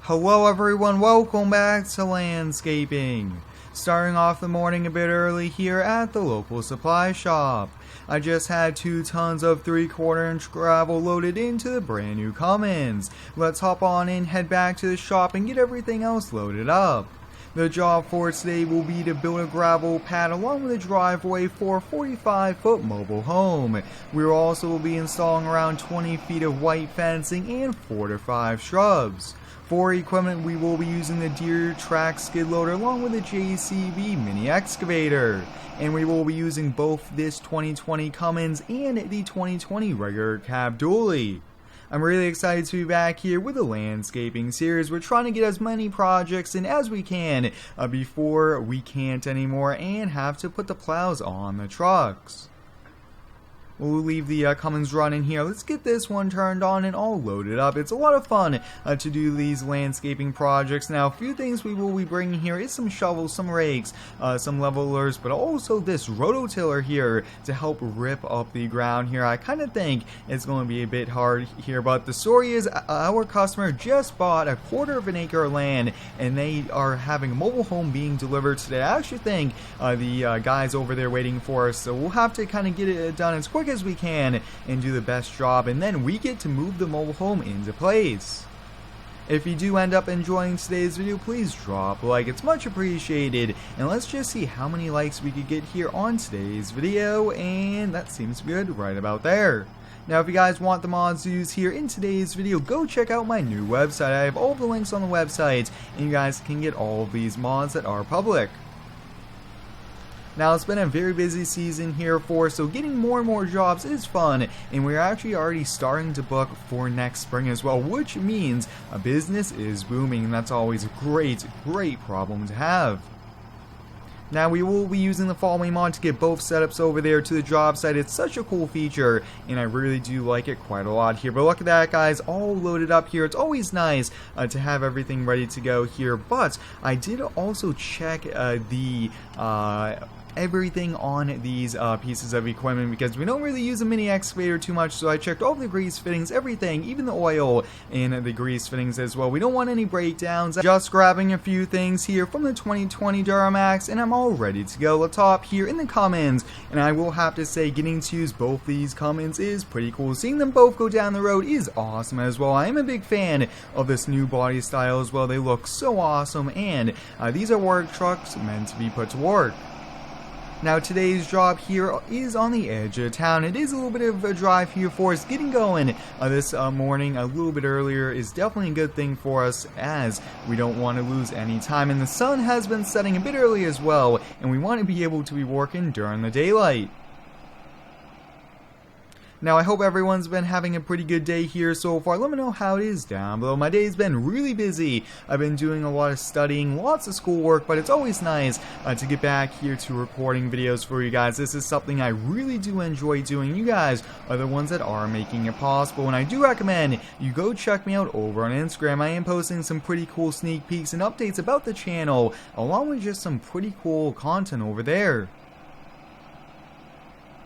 Hello everyone, welcome back to landscaping. Starting off the morning a bit early here at the local supply shop. I just had 2 tons of 3/4 inch gravel loaded into the brand new Cummins. Let's hop on in, head back to the shop and get everything else loaded up. The job for today will be to build a gravel pad along with a driveway for a 45-foot mobile home. We will also be installing around 20 feet of white fencing and 4 to 5 shrubs. For equipment, we will be using the Deere track skid loader along with the JCB mini excavator. And we will be using both this 2020 Cummins and the 2020 regular cab dually. I'm really excited to be back here with the landscaping series. We're trying to get as many projects in as we can before we can't anymore and have to put the plows on the trucks. We'll leave the Cummins running here. Let's get this one turned on and all loaded up. It's a lot of fun to do these landscaping projects. Now, a few things we will be bringing here is some shovels, some rakes, some levelers, but also this rototiller here to help rip up the ground here. I kind of think it's going to be a bit hard here, but the story is our customer just bought a 1/4 of an acre of land and they are having a mobile home being delivered today. I actually think the guys over there waiting for us, so we'll have to kind of get it done as quick as we can and do the best job, and then we get to move the mobile home into place. If you do end up enjoying today's video, please drop a like, it's much appreciated, and let's just see how many likes we could get here on today's video, and that seems to be good right about there. Now, if you guys want the mods used here in today's video, go check out my new website. I have all the links on the website, and you guys can get all of these mods that are public. Now, it's been a very busy season here so getting more and more jobs is fun, and we're actually already starting to book for next spring as well, which means a business is booming, and that's always a great problem to have. Now, we will be using the following mod to get both setups over there to the job site. It's such a cool feature, and I really do like it quite a lot here. But look at that, guys, all loaded up here. It's always nice to have everything ready to go here, but I did also check everything on these pieces of equipment because we don't really use a mini excavator too much, so I checked all the grease fittings, everything, even the oil and the grease fittings as well. We don't want any breakdowns. Just grabbing a few things here from the 2020 Duramax, and I'm all ready to go. Let's hop here in the Cummins, and I will have to say getting to use both these Cummins is pretty cool. Seeing them both go down the road is awesome as well. I am a big fan of this new body style as well. They look so awesome, and these are work trucks meant to be put to work. Now, today's job here is on the edge of town. It is a little bit of a drive here for us. Getting going this morning a little bit earlier is definitely a good thing for us, as we don't want to lose any time. And the sun has been setting a bit early as well, and we want to be able to be working during the daylight. Now, I hope everyone's been having a pretty good day here so far. Let me know how it is down below. My day's been really busy. I've been doing a lot of studying, lots of schoolwork, but it's always nice to get back here to recording videos for you guys. This is something I really do enjoy doing. You guys are the ones that are making it possible, and I do recommend you go check me out over on Instagram. I am posting some pretty cool sneak peeks and updates about the channel, along with just some pretty cool content over there.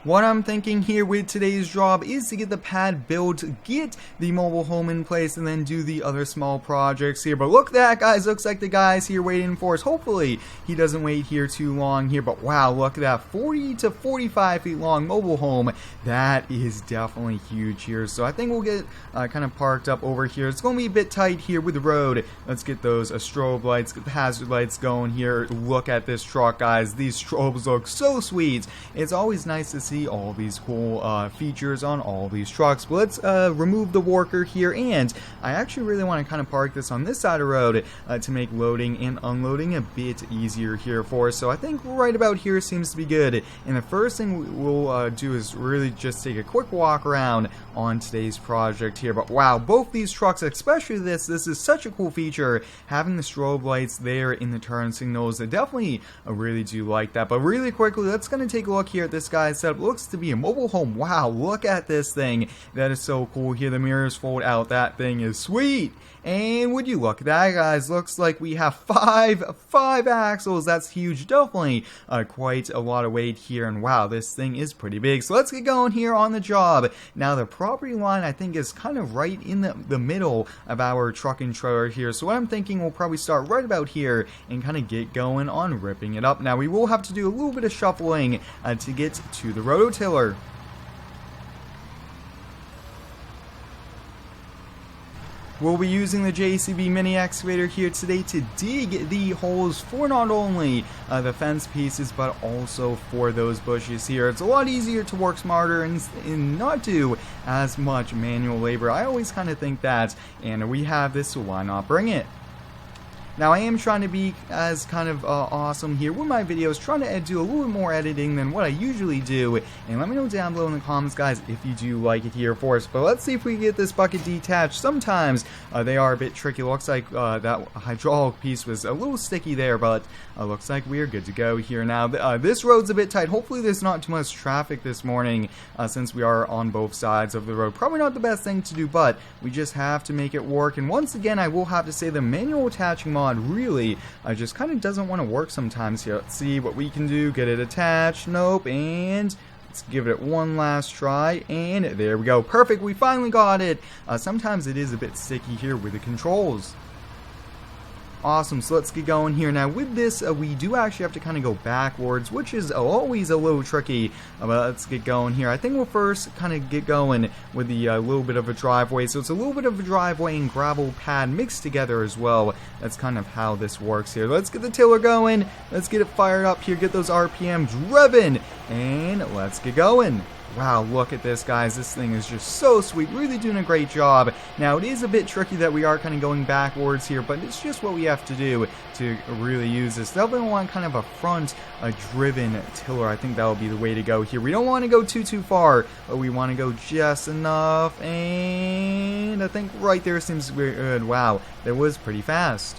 What I'm thinking here with today's job is to get the pad built, get the mobile home in place, and then do the other small projects here. But look at that, guys. Looks like the guy's here waiting for us. Hopefully, he doesn't wait here too long here. But wow, look at that. 40 to 45 feet long mobile home. That is definitely huge here. So I think we'll get kind of parked up over here. It's going to be a bit tight here with the road. Let's get those strobe lights, get the hazard lights going here. Look at this truck, guys. These strobes look so sweet. It's always nice to see all these cool features on all these trucks. But let's remove the worker here, and I actually really want to kind of park this on this side of the road to make loading and unloading a bit easier here for us. So I think right about here seems to be good, and the first thing we'll do is really just take a quick walk around on today's project here. But wow, both these trucks, especially this is such a cool feature, having the strobe lights there in the turn signals. I definitely really do like that. But really quickly, let's gonna take a look here at this guy's setup. looks to be a mobile home. Wow, look at this thing. That is so cool here. The mirrors fold out. That thing is sweet. And would you look at that, guys? Looks like we have five axles. That's huge. Definitely quite a lot of weight here. And wow, this thing is pretty big. So let's get going here on the job. Now, the property line, I think, is kind of right in the middle of our truck and trailer here. So what I'm thinking, we'll probably start right about here and kind of get going on ripping it up. Now, we will have to do a little bit of shuffling to get to the rototiller. We'll be using the JCB mini excavator here today to dig the holes for not only the fence pieces but also for those bushes here. It's a lot easier to work smarter and not do as much manual labor. I always kind of think that, and we have this, so why not bring it? Now, I am trying to be as kind of awesome here with my videos, trying to do a little bit more editing than what I usually do, and let me know down below in the comments, guys, if you do like it here for us. But let's see if we can get this bucket detached. Sometimes they are a bit tricky. Looks like that hydraulic piece was a little sticky there, but looks like we are good to go here now. This road's a bit tight. Hopefully there's not too much traffic this morning since we are on both sides of the road. Probably not the best thing to do, but we just have to make it work. And once again, I will have to say the manual attaching mod really just kind of doesn't want to work sometimes here. Let's see what we can do. Get it attached. Nope. And let's give it one last try. And there we go. Perfect. We finally got it. Sometimes it is a bit sticky here with the controls. Awesome, so let's get going here. Now with this, we do actually have to kind of go backwards, which is always a little tricky, but let's get going here. I think we'll first kind of get going with the little bit of a driveway. So it's a little bit of a driveway and gravel pad mixed together as well. That's kind of how this works here. Let's get the tiller going, let's get it fired up here, get those RPMs revving, and let's get going. Wow, look at this, guys. This thing is just so sweet. Really doing a great job. Now, it is a bit tricky that we are kind of going backwards here, but it's just what we have to do to really use this. Definitely want kind of a front-driven tiller. I think that will be the way to go here. We don't want to go too far, but we want to go just enough. And I think right there seems good. Wow, that was pretty fast.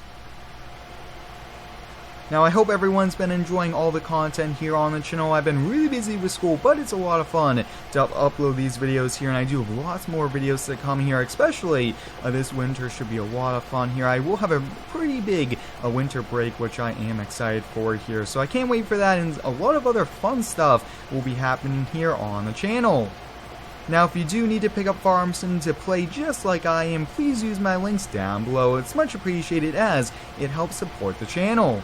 Now, I hope everyone's been enjoying all the content here on the channel. I've been really busy with school, but it's a lot of fun to upload these videos here, and I do have lots more videos to come here, especially this winter should be a lot of fun here. I will have a pretty big winter break, which I am excited for here, so I can't wait for that, and a lot of other fun stuff will be happening here on the channel. Now, if you do need to pick up Farm Sim to play just like I am, please use my links down below. It's much appreciated as it helps support the channel.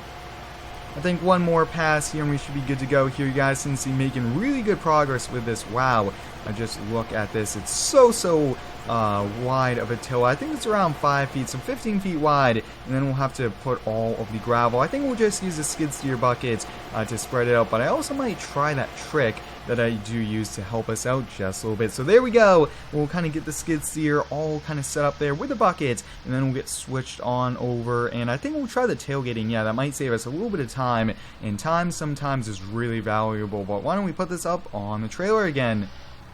I think one more pass here and we should be good to go here, you guys, since we're making really good progress with this. Wow, just look at this. It's so wide of a till. I think it's around 5 feet, so 15 feet wide, and then we'll have to put all of the gravel. I think we'll just use a skid steer bucket to spread it out, but I also might try that trick that I do use to help us out just a little bit. So there we go. We'll kind of get the skid steer all kind of set up there with the bucket, and then we'll get switched on over, and I think we'll try the tailgating. Yeah, that might save us a little bit of time, and time sometimes is really valuable, but why don't we put this up on the trailer again?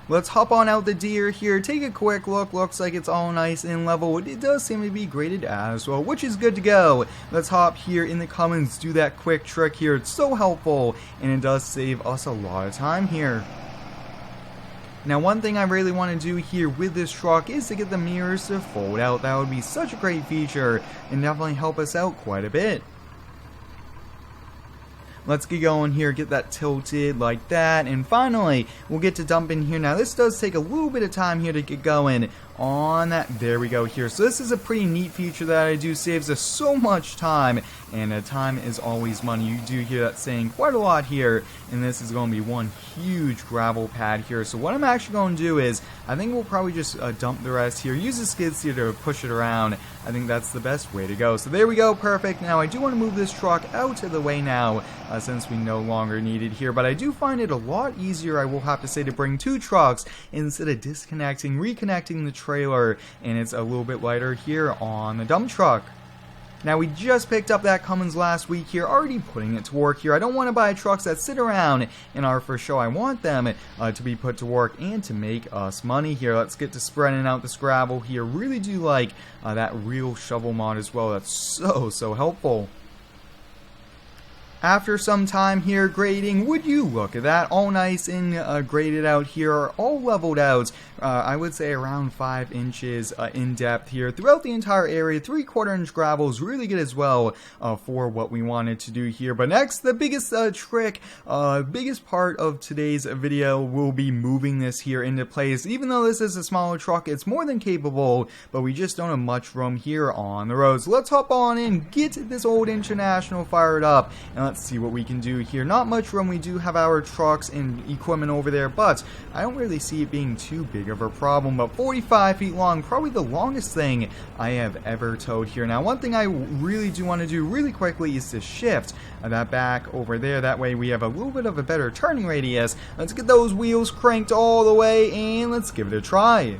Let's hop on out the Deere here, take a quick look. Looks like it's all nice and level. It does seem to be graded as well, which is good to go. Let's hop here in the comments, do that quick trick here. It's so helpful, and it does save us a lot of time here. Now, one thing I really want to do here with this truck is to get the mirrors to fold out. That would be such a great feature and definitely help us out quite a bit. Let's get going here, get that tilted like that, and finally, we'll get to dumping here. Now, this does take a little bit of time here to get going on that. There we go here. So this is a pretty neat feature that I do. Saves us so much time, and time is always money. You do hear that saying quite a lot here, and this is going to be one huge gravel pad here. So what I'm actually going to do is, I think we'll probably just dump the rest here. Use the skid steer to push it around. I think that's the best way to go. So there we go, perfect. Now I do want to move this truck out of the way now, since we no longer need it here. But I do find it a lot easier, I will have to say, to bring two trucks instead of disconnecting, reconnecting the trailer, and it's a little bit lighter here on the dump truck. Now, we just picked up that Cummins last week here, already putting it to work here. I don't want to buy trucks that sit around and are for show. I want them to be put to work and to make us money here. Let's get to spreading out this gravel here. Really do like that real shovel mod as well. That's so helpful. After some time here grading, would you look at that, all nice and graded out here, all leveled out, I would say around 5 inches in depth here throughout the entire area. 3/4 inch gravel is really good as well for what we wanted to do here. But next, the biggest trick, biggest part of today's video will be moving this here into place. Even though this is a smaller truck, it's more than capable, but we just don't have much room here on the road. So let's hop on in, get this old International fired up, and let's see what we can do here. Not much room. We do have our trucks and equipment over there, but I don't really see it being too big of a problem. But 45 feet long, probably the longest thing I have ever towed here. Now, one thing I really do want to do really quickly is to shift that back over there. That way we have a little bit of a better turning radius. Let's get those wheels cranked all the way and let's give it a try.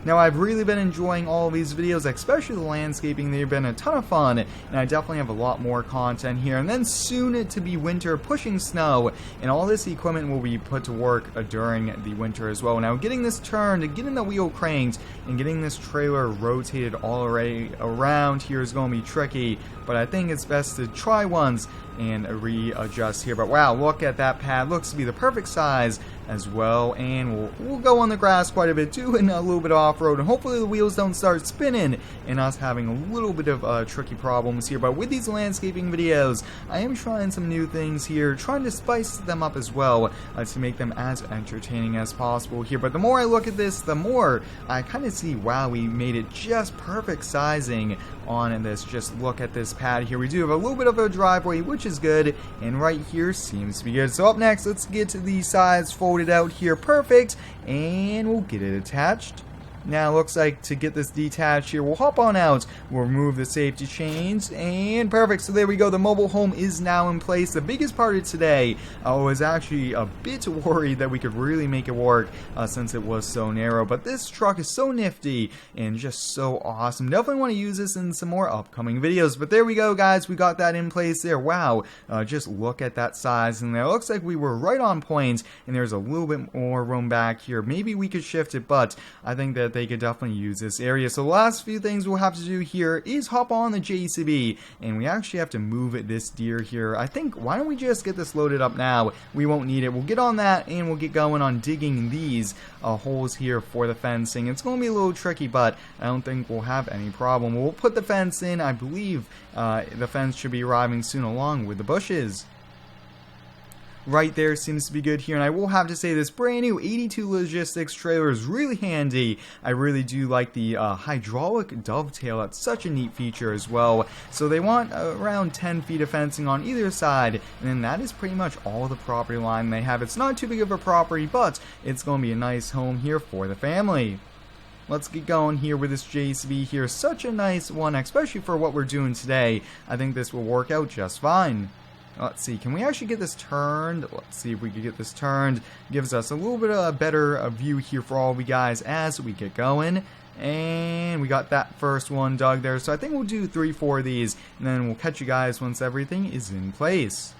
Now, I've really been enjoying all of these videos, especially the landscaping. They've been a ton of fun, and I definitely have a lot more content here. And then soon to be winter, pushing snow, and all this equipment will be put to work during the winter as well. Now, getting this turned, getting the wheel cranked, and getting this trailer rotated all around here is going to be tricky, but I think it's best to try once and readjust here. But wow, look at that pad. Looks to be the perfect size as well, and we'll go on the grass quite a bit, doing a little bit of off-road, and hopefully the wheels don't start spinning and us having a little bit of tricky problems here. But with these landscaping videos, I am trying some new things here, trying to spice them up as well to make them as entertaining as possible here. But the more I look at this, the more I kind of see, wow, we made it just perfect sizing on this. Just look at this pad here. We do have a little bit of a driveway, which is good, and right here seems to be good. So up next, let's get the sides folded out here perfect, and we'll get it attached. Now, looks like to get this detached here, we'll hop on out, we'll remove the safety chains, and perfect. So there we go, the mobile home is now in place. The biggest part of today, I was actually a bit worried that we could really make it work since it was so narrow, but this truck is so nifty and just so awesome. Definitely want to use this in some more upcoming videos. But there we go, guys, we got that in place there. Wow, just look at that size, and it looks like we were right on point, and there's a little bit more room back here. Maybe we could shift it, but I think that they could definitely use this area. So the last few things we'll have to do here is hop on the JCB, and we actually have to move this Deere here. I think, why don't we just get this loaded up now? We won't need it. We'll get on that, and we'll get going on digging these holes here for the fencing. It's going to be a little tricky, but I don't think we'll have any problem. We'll put the fence in. I believe the fence should be arriving soon along with the bushes. Right there seems to be good here, and I will have to say this brand new 82 Logistics trailer is really handy. I really do like the hydraulic dovetail. That's such a neat feature as well. So they want around 10 feet of fencing on either side, and then that is pretty much all the property line they have. It's not too big of a property, but it's going to be a nice home here for the family. Let's get going here with this JCB here. Such a nice one, especially for what we're doing today. I think this will work out just fine. Let's see, can we actually get this turned? Let's see if we can get this turned. Gives us a little bit of a better view here for all of you guys as we get going. And we got that first one dug there. So I think we'll do 3-4 of these, and then we'll catch you guys once everything is in place.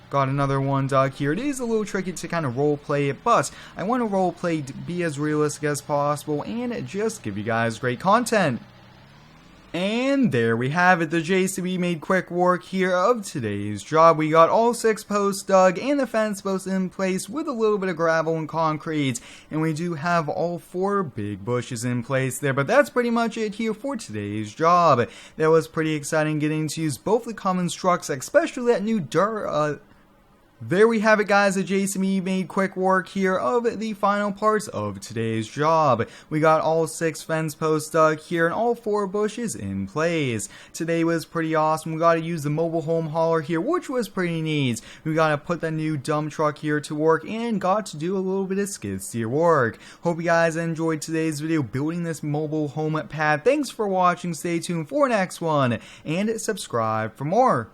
Got another one dug here. It is a little tricky to kind of role play it, but I want to role play to be as realistic as possible and just give you guys great content. And there we have it. The JCB made quick work here of today's job. We got all 6 posts dug and the fence posts in place with a little bit of gravel and concrete. And we do have all 4 big bushes in place there. But that's pretty much it here for today's job. That was pretty exciting getting to use both the Cummins trucks, especially that new There we have it, guys. The JCB made quick work here of the final parts of today's job. We got all 6 fence posts dug here and all 4 bushes in place. Today was pretty awesome. We got to use the mobile home hauler here, which was pretty neat. We got to put the new dump truck here to work and got to do a little bit of skid steer work. Hope you guys enjoyed today's video building this mobile home pad. Thanks for watching. Stay tuned for next one and subscribe for more.